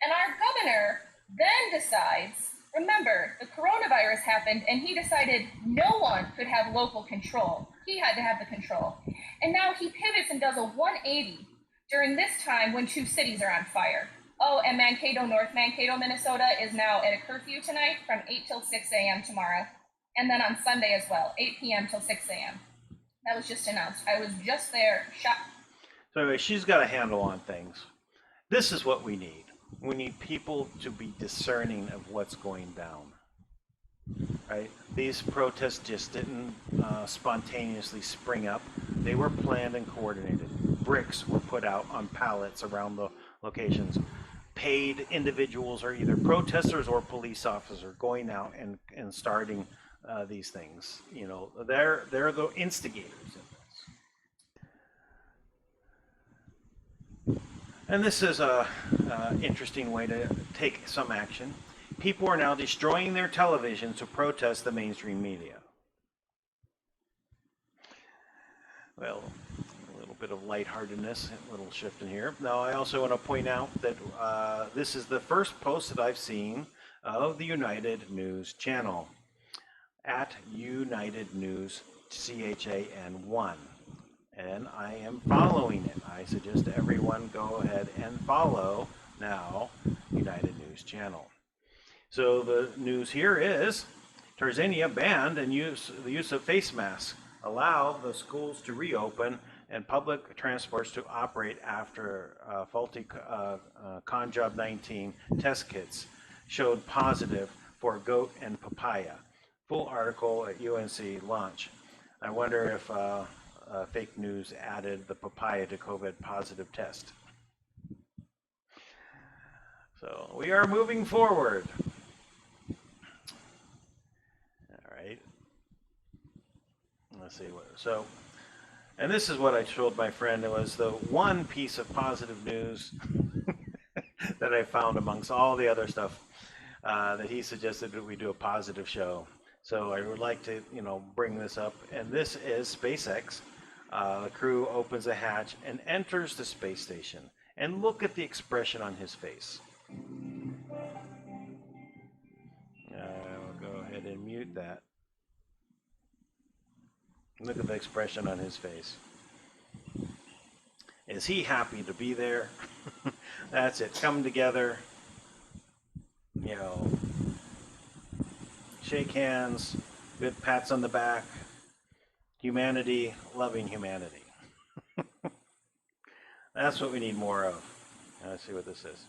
Speaker 7: And our governor then decides, remember, the coronavirus happened and he decided no one could have local control. He had to have the control. And now he pivots and does a 180 during this time when 2 cities are on fire. Oh, and Mankato, North Mankato, Minnesota is now at a curfew tonight from 8 till 6 a.m. tomorrow. And then on Sunday as well, 8 p.m. till 6 a.m. That was just announced. I was just there, shocked.
Speaker 1: So anyway, she's got a handle on things. This is what we need. We need people to be discerning of what's going down. Right? These protests just didn't spontaneously spring up. They were planned and coordinated. Bricks were put out on pallets around the locations. Paid individuals are either protesters or police officers going out and starting these things. You know, they're the instigators in this. And this is a interesting way to take some action. People are now destroying their televisions to protest the mainstream media. Well, a little bit of lightheartedness, a little shift in here. Now, I also want to point out that this is the first post that I've seen of the United News channel at United News CHAN1. And I am following it. I suggest everyone go ahead and follow now United News channel. So the news here is Tanzania banned the use of face masks, allow the schools to reopen and public transports to operate after faulty Conjob-19 test kits showed positive for goat and papaya. Full article at UNC launch. I wonder if fake news added the papaya to COVID positive test. So we are moving forward. All right. Let's see what. So, and this is what I told my friend. It was the one piece of positive news that I found amongst all the other stuff that he suggested that we do a positive show. So I would like to, bring this up. And this is SpaceX. The crew opens a hatch and enters the space station. And look at the expression on his face. I'll go ahead and mute that. Look at the expression on his face. Is he happy to be there? That's it. Come together. You know, shake hands, good pats on the back. Humanity, loving humanity. That's what we need more of. Let's see what this is.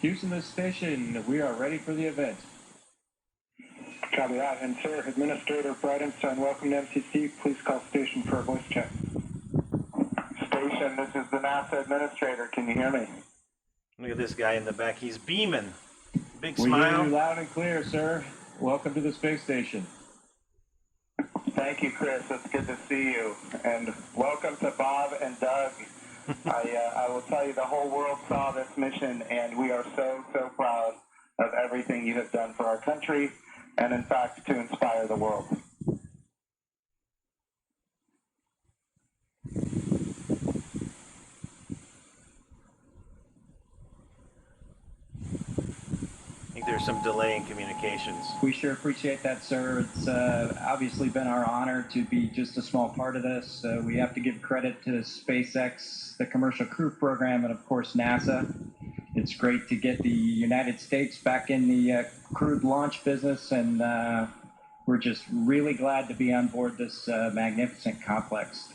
Speaker 9: Houston, this station, we are ready for the event.
Speaker 10: Copy that. And sir, Administrator Bridenstine, welcome to MCC. Please call station for a voice check. Station, this is the NASA Administrator. Can you hear me?
Speaker 1: Look at this guy in the back. He's beaming. Big
Speaker 9: We hear
Speaker 1: smile.
Speaker 9: you loud and clear, sir. Welcome to the space station.
Speaker 10: Thank you, Chris. It's good to see you. And welcome to Bob and Doug. I will tell you, the whole world saw this mission, and we are so, so proud of everything you have done for our country, and in fact, to inspire the world.
Speaker 1: I think there's some delay in communications.
Speaker 9: We sure appreciate that, sir. It's obviously been our honor to be just a small part of this. We have to give credit to SpaceX, the Commercial Crew Program, and of course NASA. It's great to get the United States back in the crewed launch business, and we're just really glad to be on board this magnificent complex.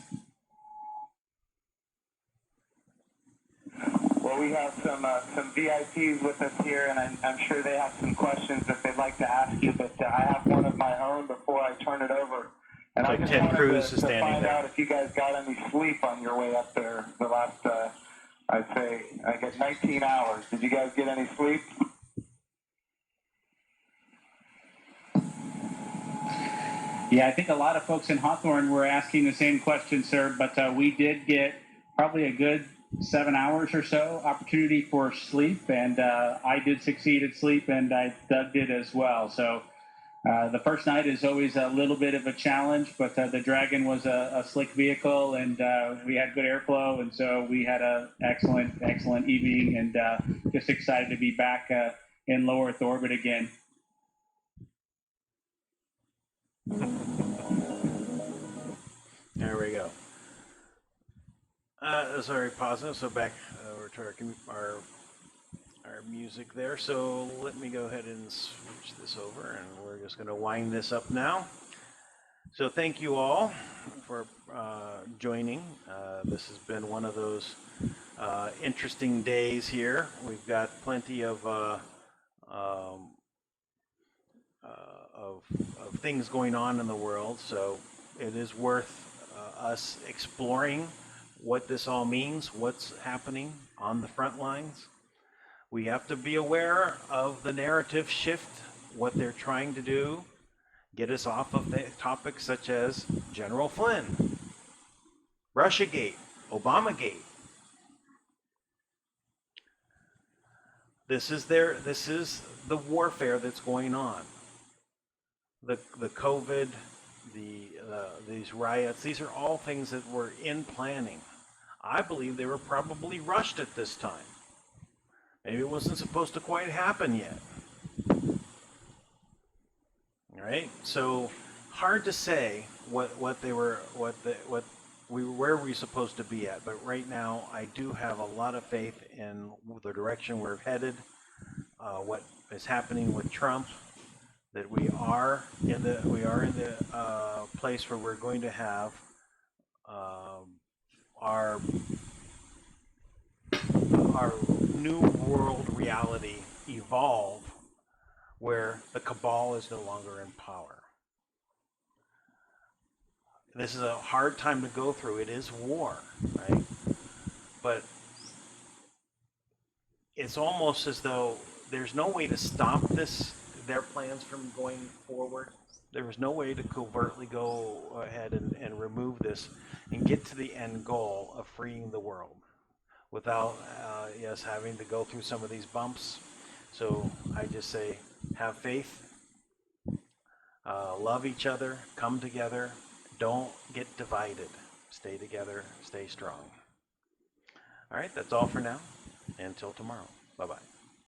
Speaker 10: Well, we have some VIPs with us here, and I'm sure they have some questions that they'd like to ask you, but I have one of my own before I turn it over. And
Speaker 1: Like
Speaker 10: I just
Speaker 1: Ted
Speaker 10: wanted
Speaker 1: Cruz
Speaker 10: to
Speaker 1: is standing
Speaker 10: find
Speaker 1: there.
Speaker 10: out if you guys got any sleep on your way up there the last, I'd say, I guess 19 hours. Did you guys get any sleep?
Speaker 11: Yeah, I think a lot of folks in Hawthorne were asking the same question, sir, but we did get probably a good 7 hours or so opportunity for sleep, and I did succeed at sleep, and Doug did as well. So the first night is always a little bit of a challenge, but the Dragon was a slick vehicle, and we had good airflow, and so we had an excellent evening, and just excited to be back in low Earth orbit again.
Speaker 1: There we go. That's very positive. So back over to our music there. So let me go ahead and switch this over, and we're just going to wind this up now. So thank you all for joining. This has been one of those interesting days here. We've got plenty of things going on in the world, so it is worth us exploring what this all means, what's happening on the front lines. We have to be aware of the narrative shift, what they're trying to do, get us off of the topics such as General Flynn, Russiagate, Obamagate. This is the warfare that's going on. The COVID, these riots, these are all things that were in planning. I believe they were probably rushed at this time. Maybe it wasn't supposed to quite happen yet. All right, so hard to say where we're supposed to be at. But right now, I do have a lot of faith in the direction we're headed. What is happening with Trump? That we are in the place where we're going to have our new world reality evolve, where the cabal is no longer in power. This is a hard time to go through. It is war, right? But it's almost as though there's no way to stop their plans from going forward. There was no way to covertly go ahead and remove this and get to the end goal of freeing the world without us having to go through some of these bumps. So I just say, have faith, love each other, come together, don't get divided, stay together, stay strong. All right, that's all for now. Until tomorrow. Bye-bye.